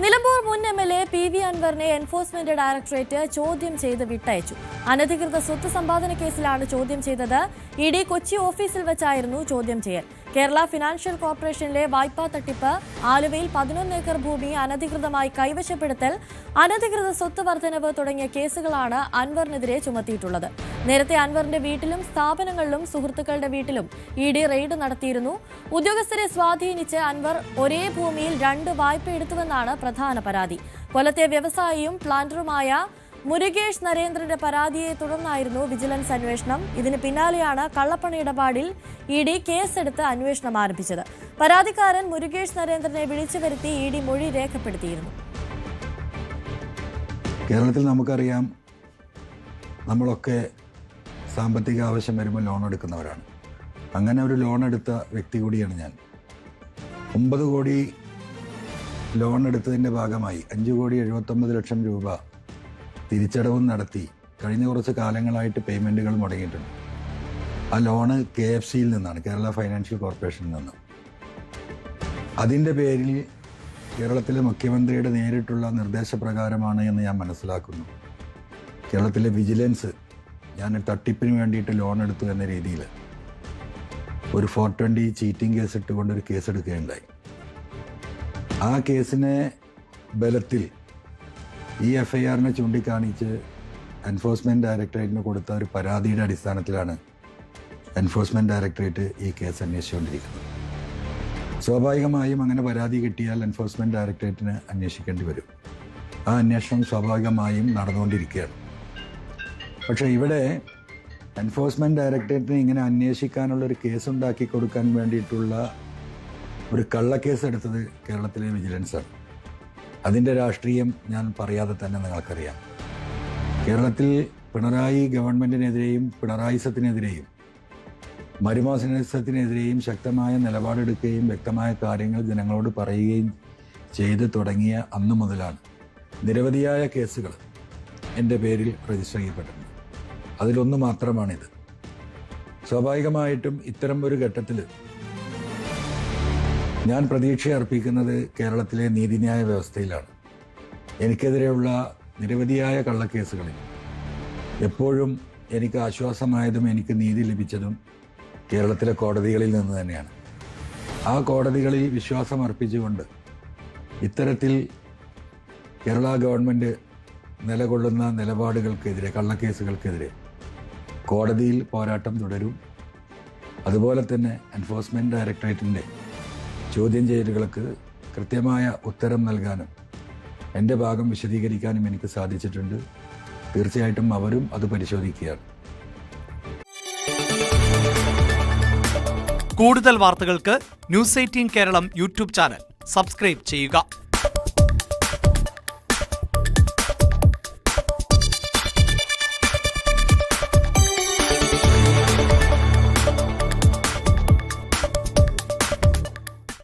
നിലമ്പൂർ മുൻ MLA PV അൻവറിനെ enforcement directorate ചോദ്യം ചെയ്ത് വിട്ടയച്ചു. അനധികൃത സ്വത്ത് സമ്പാദന കേസിലാണ് ചോദ്യം ചെയ്തത്. ED കൊച്ചി ഓഫീസിൽ വെച്ചായിരുന്നു ചോദ്യം ചെയ്യൽ. കേരള ഫിനാൻഷ്യൽ കോർപ്പറേഷനിലെ വായ്പാ തട്ടിപ്പ്, ആലുവയിൽ 11 ഏക്കർ ഭൂമി അനധികൃതമായി കൈവശപ്പെടുത്തൽ, അനധികൃത സ്വത്ത് വർധനവ് തുടങ്ങിയ കേസുകളാണ് അൻവറിനെതിരെ ചുമത്തിയിട്ടുള്ളത്. നേരത്തെ അൻവറിന്റെ വീട്ടിലും സ്ഥാപനങ്ങളിലും സുഹൃത്തുക്കളുടെ വീട്ടിലും ED റെയ്ഡ് നടത്തിയിരുന്നു. ഉദ്യോഗസ്ഥരെ സ്വാധീനിച്ച് അൻവർ ഒരേ ഭൂമിയിൽ 2 വായ്പ എടുത്തുവെന്നാണ് പ്രധാന പരാതി. കൊല്ലത്തെ വ്യവസായിയും പ്ലാന്ററുമായ മുരുകേഷ് നരേന്ദ്രന്റെ പരാതിയെ തുടർന്നായിരുന്നു വിജിലൻസ് അന്വേഷണം. ഇതിന് പിന്നാലെയാണ് കള്ളപ്പണ ഇടപാടിൽ ED കേസെടുത്ത് അന്വേഷണം ആരംഭിച്ചത്. പരാതിക്കാരൻ മുരുകേഷ് നരേന്ദ്രനെ വിളിച്ചു വരുത്തി ED മൊഴി രേഖപ്പെടുത്തിയിരുന്നു. കേരളത്തിൽ നമുക്കറിയാം, നമ്മളൊക്കെ സാമ്പത്തിക ആവശ്യം വരുമ്പോൾ ലോൺ എടുക്കുന്നവരാണ്. അങ്ങനെ ഒരു ലോൺ എടുത്ത വ്യക്തി കൂടിയാണ് ഞാൻ. 9 കോടി ലോൺ എടുത്തതിൻ്റെ ഭാഗമായി 5,79,00,000 രൂപ തിരിച്ചടവും നടത്തി കഴിഞ്ഞ കുറച്ച് കാലങ്ങളായിട്ട് പേയ്മെൻറ്റുകൾ മുടങ്ങിയിട്ടുണ്ട്. ആ ലോണ് KFCയിൽ നിന്നാണ്, കേരള ഫൈനാൻഷ്യൽ കോർപ്പറേഷനിൽ നിന്ന്. അതിൻ്റെ പേരിൽ കേരളത്തിലെ മുഖ്യമന്ത്രിയുടെ നേരിട്ടുള്ള നിർദ്ദേശപ്രകാരമാണ് എന്ന് ഞാൻ മനസ്സിലാക്കുന്നു. കേരളത്തിലെ വിജിലൻസ് ഞാൻ തട്ടിപ്പിന് വേണ്ടിയിട്ട് ലോൺ എടുത്തു എന്ന രീതിയിൽ ഒരു 420 ചീറ്റിംഗ് കേസ് ഇട്ടുകൊണ്ടൊരു കേസെടുക്കുകയുണ്ടായി. ആ കേസിനെ ബലത്തിൽ ഈ FIRനെ ചൂണ്ടിക്കാണിച്ച് എൻഫോഴ്സ്മെൻറ്റ് ഡയറക്ടറേറ്റിന് കൊടുത്ത ഒരു പരാതിയുടെ അടിസ്ഥാനത്തിലാണ് എൻഫോഴ്സ്മെൻറ്റ് ഡയറക്ടറേറ്റ് ഈ കേസ് അന്വേഷിച്ചുകൊണ്ടിരിക്കുന്നത്. സ്വാഭാവികമായും അങ്ങനെ പരാതി കിട്ടിയാൽ എൻഫോഴ്സ്മെൻറ്റ് ഡയറക്ടറേറ്റിന് അന്വേഷിക്കേണ്ടി വരും. ആ അന്വേഷണം സ്വാഭാവികമായും നടന്നുകൊണ്ടിരിക്കുകയാണ്. പക്ഷേ ഇവിടെ എൻഫോഴ്സ്മെൻറ്റ് ഡയറക്ടറേറ്റിന് ഇങ്ങനെ അന്വേഷിക്കാനുള്ളൊരു കേസുണ്ടാക്കി കൊടുക്കാൻ വേണ്ടിയിട്ടുള്ള ഒരു കള്ളക്കേസ് എടുത്തത് കേരളത്തിലെ വിജിലൻസാണ്. അതിൻ്റെ രാഷ്ട്രീയം ഞാൻ പറയാതെ തന്നെ നിങ്ങൾക്കറിയാം. കേരളത്തിൽ പിണറായി ഗവൺമെൻറ്റിനെതിരെയും പിണറായിസത്തിനെതിരെയും മരുമാസനത്തിനെതിരെയും ശക്തമായ നിലപാടെടുക്കുകയും വ്യക്തമായ കാര്യങ്ങൾ ജനങ്ങളോട് പറയുകയും ചെയ്ത് തുടങ്ങിയ അന്നു മുതലാണ് നിരവധിയായ കേസുകൾ എൻ്റെ പേരിൽ രജിസ്റ്റർ ചെയ്യപ്പെട്ടിട്ടുണ്ട്. അതിലൊന്ന് മാത്രമാണിത്. സ്വാഭാവികമായിട്ടും ഇത്തരം ഒരു ഘട്ടത്തിൽ ഞാൻ പ്രതീക്ഷ അർപ്പിക്കുന്നത് കേരളത്തിലെ നീതിന്യായ വ്യവസ്ഥയിലാണ്. എനിക്കെതിരെയുള്ള നിരവധിയായ കള്ളക്കേസുകളിൽ എപ്പോഴും എനിക്ക് ആശ്വാസമായതും എനിക്ക് നീതി ലഭിച്ചതും കേരളത്തിലെ കോടതികളിൽ നിന്ന് തന്നെയാണ്. ആ കോടതികളിൽ വിശ്വാസം അർപ്പിച്ചുകൊണ്ട് ഇത്തരത്തിൽ കേരള ഗവൺമെൻറ് നിലകൊള്ളുന്ന നിലപാടുകൾക്കെതിരെ, കള്ളക്കേസുകൾക്കെതിരെ കോടതിയിൽ പോരാട്ടം തുടരും. അതുപോലെ തന്നെ എൻഫോഴ്സ്മെൻറ്റ് ഡയറക്ടറേറ്റിൻ്റെ ചോദ്യം ചെയ്യലുകൾക്ക് കൃത്യമായ ഉത്തരം നൽകാനും എൻ്റെ ഭാഗം വിശദീകരിക്കാനും എനിക്ക് സാധിച്ചിട്ടുണ്ട്. തീർച്ചയായിട്ടും അവരും അത് പരിശോധിക്കുകയാണ്. കൂടുതൽ വാർത്തകൾക്ക് News 18 Kerala YouTube channel subscribe ചെയ്യുക.